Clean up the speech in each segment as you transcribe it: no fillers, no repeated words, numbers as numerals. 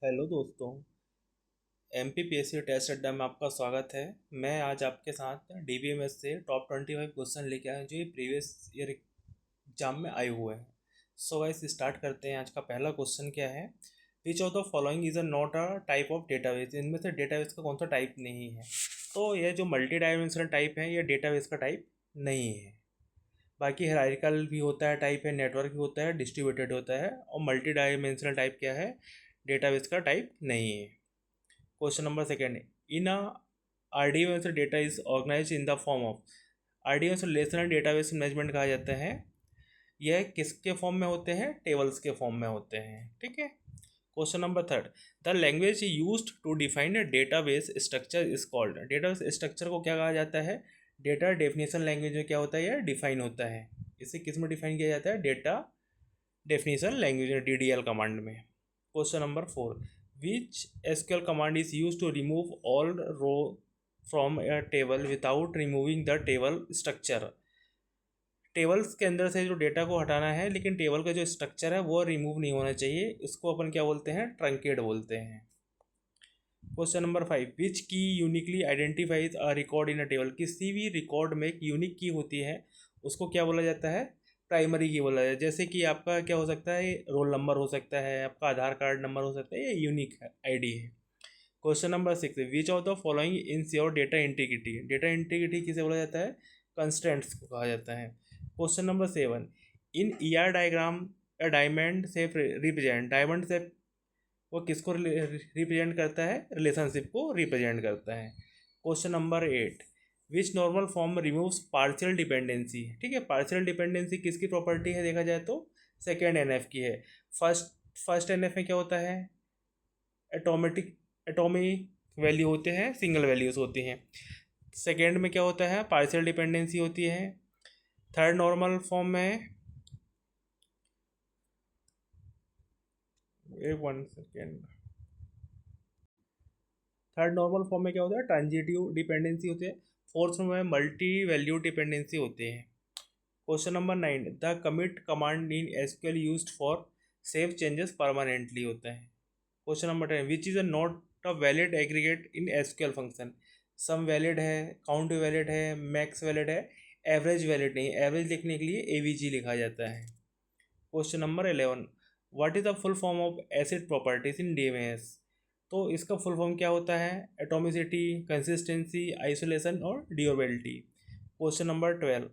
Hello दोस्तों। MPPSC test अड्डा में आपका स्वागत है। मैं आज आपके साथ डीबीएमएस से टॉप 25 क्वेश्चन लेके आया हूं जो ये प्रीवियस ईयर एग्जाम में आए हुए हैं। सो गाइस स्टार्ट करते हैं। आज का पहला क्वेश्चन क्या है? Which of the following is a not a type of database? इनमें से डेटाबेस का कौन सा टाइप नहीं है? तो यह जो मल्टी डायमेंशनल टाइप है, यह डेटाबेस का टाइप नहीं है। बाकी हायरार्किकल भी होता है टाइप है, नेटवर्क भी होता है, डिस्ट्रीब्यूटेड होता है, और मल्टी डायमेंशनल टाइप क्या है? डेटाबेस का टाइप नहीं है। Question number second, in a RDMS data is organise in the form of. RDMS relational database management कहा जाता है। यह किसके फॉर्म में होते हैं? टेबल्स के फॉर्म में होते हैं। ठीक है। Question number third, the language used to define a database structure is called. Database structure को क्या कहा जाता है? डेटा डेफिनेशन लैंग्वेज में क्या होता है? यह डिफाइन होता है। इसे किस में डिफाइन किया जाता है? डेटा डेफिनेशन लैंग्वेज में, DDL कमांड में। Question number four, which SQL command is used to remove all row from a table without removing the table structure? Tables के अंदर से जो डेटा को हटाना है, लेकिन टेबल का जो स्ट्रक्चर है वो रिमूव नहीं होना चाहिए। इसको अपन क्या बोलते हैं? ट्रंकेट बोलते हैं। क्वेश्चन नंबर फाइव, विच की uniquely identifies a record in a table? किसी भी रिकॉर्ड में एक यूनिक की होती है, उसको क्या बोला जाता है? प्राइमरी की बोला जाता है। जैसे कि आपका क्या हो सकता है? रोल नंबर हो सकता है, आपका आधार कार्ड नंबर हो सकता है, ये यूनिक आईडी है। Question number six, which of the following ensure data integrity? Data integrity किसे बोला जाता है? कंस्टेंट्स को कहा जाता है। Question number seven, in ER diagram a diamond shape represent. Diamond shape वो किसको रिप्रेजेंट करता है? रिलेशनशिप को रिप्रेजेंट करता है। Question number eight, which normal form removes partial dependency? ठीक है, पार्शियल डिपेंडेंसी किसकी प्रॉपर्टी है देखा जाए तो? सेकेंड NF की है। फर्स्ट NF में क्या होता है? एटोमेटिक एटॉमिक वैल्यू होते हैं, सिंगल वैल्यूज होती हैं। सेकेंड में क्या होता है? पार्शियल डिपेंडेंसी होती है। थर्ड नॉर्मल फॉर्म में, एक one second, third normal form में क्या होता है? ट्रांजिटिव डिपेंडेंसी होती है। फोर्थ में मल्टी वैल्यू डिपेंडेंसी होती है। Question number nine, the commit command in SQL used for save changes permanently होता है। Question number 10, which is a not a valid aggregate in SQL function? Sum valid है, count valid है, max valid है, average valid नहीं। Average लिखने के लिए AVG लिखा जाता है। Question number 11, what is the full form of acid properties in DMS? तो इसका फुल फॉर्म क्या होता है? एटोमिसिटी, कंसिस्टेंसी, आइसोलेशन और ड्यूरेबिलिटी। क्वेश्चन नंबर 12,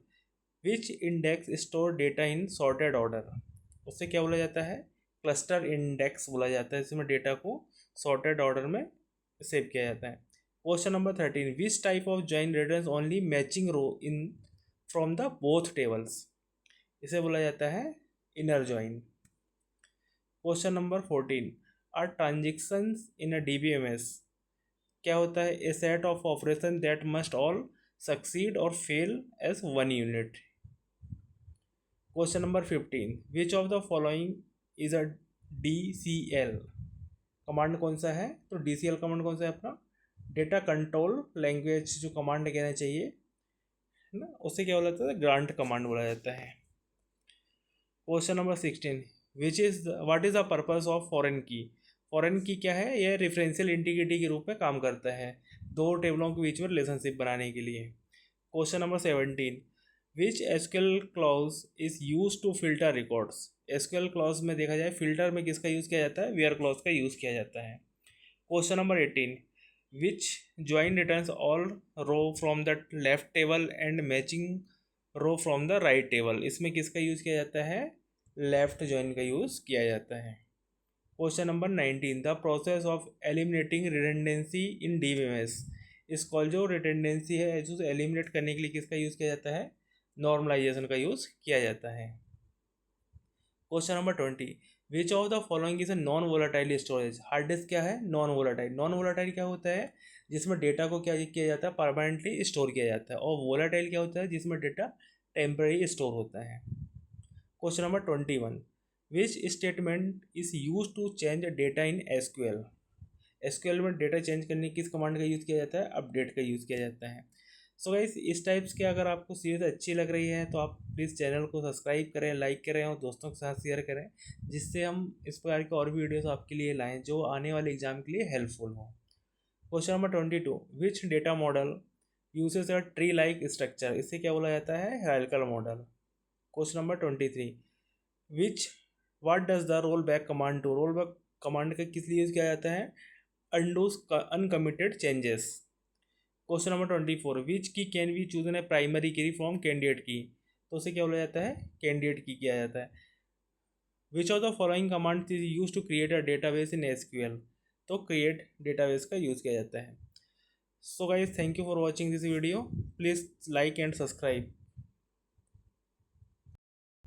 विच इंडेक्स स्टोर डेटा इन सॉर्टेड ऑर्डर? उससे क्या बोला जाता है? क्लस्टर इंडेक्स बोला जाता है। इसमें डेटा को सॉर्टेड ऑर्डर में सेव किया जाता है। Question number 13, which type of join returns only matching row in from the both tables? इसे बोला जाता है inner join. Question number 14, are transactions in a DBMS क्या होता है? A set of operation that must all succeed or fail as one unit. Question number 15, which of the following is a DCL command? कौन सा है? तो DCL command कौन सा है अपना? डेटा कंट्रोल लैंग्वेज जो कमांड कहना चाहिए, है ना, उसे क्या बोला जाता है? ग्रांट कमांड बोला जाता है। Question number 16, which is what is the purpose of foreign की? फॉरेन की क्या है? यह रेफरेंशियल इंटीग्रिटी के रूप में काम करता है, दो टेबलों के बीच में रिलेशनशिप बनाने के लिए। Question number 17, which SQL clause is use to filter records? SQL clause में देखा जाए फिल्टर में किसका यूज़ किया जाता है? वेयर क्लॉज का यूज़ किया जाता है। Question number 18, which join returns all row from the left table and matching row from the right table? इसमें किसका यूज़ किया जाता है? लेफ्ट ज्वाइन का यूज़ किया जाता है। Question number 19, the process of eliminating redundancy in DBMS इस कॉल जो रिडंडेंसी है जो एलिमिनेट करने के लिए किसका यूज़ किया जाता है? नॉर्मलाइजेशन का यूज़ किया जाता है। Question number 20, which of the following is a non volatile storage? Hard disk क्या है? Non volatile. नॉन वोलाटाइल क्या होता है? जिसमें डेटा को क्या किया जाता है? परमानेंटली स्टोर किया जाता है। और वोलाटाइल क्या होता है? जिसमें डेटा टेम्परेरी स्टोर होता है। Question number 21, which statement is use to change data in SQL? SQL में डेटा चेंज करने किस कमांड का यूज़ किया जाता है? अपडेट का यूज़ किया जाता है। सो गाइस इस टाइप्स के अगर आपको सीरीज अच्छी लग रही है तो आप प्लीज़ चैनल को सब्सक्राइब करें, लाइक करें और दोस्तों के साथ शेयर करें, जिससे हम इस प्रकार के और भी वीडियोस आपके लिए लाएं जो आने वाले एग्जाम के लिए हेल्पफुल हो। Question number 22, which data model uses a tree like structure, इसे क्या बोला जाता है? Hierarchical model. Question number 23, which what does the roll back command to, roll back command का किस लिए यूज़ किया जाता है? Undoes uncommitted changes. Question number 24, which key can we choose an a primary key from candidate key, तो उसे क्या बोला जाता है? कैंडिडेट की किया जाता है। Which of the following command is use to create a database in SQL, तो क्रिएट डेटाबेस का यूज़ किया जाता है। So guys thank you for watching this video, please like and subscribe.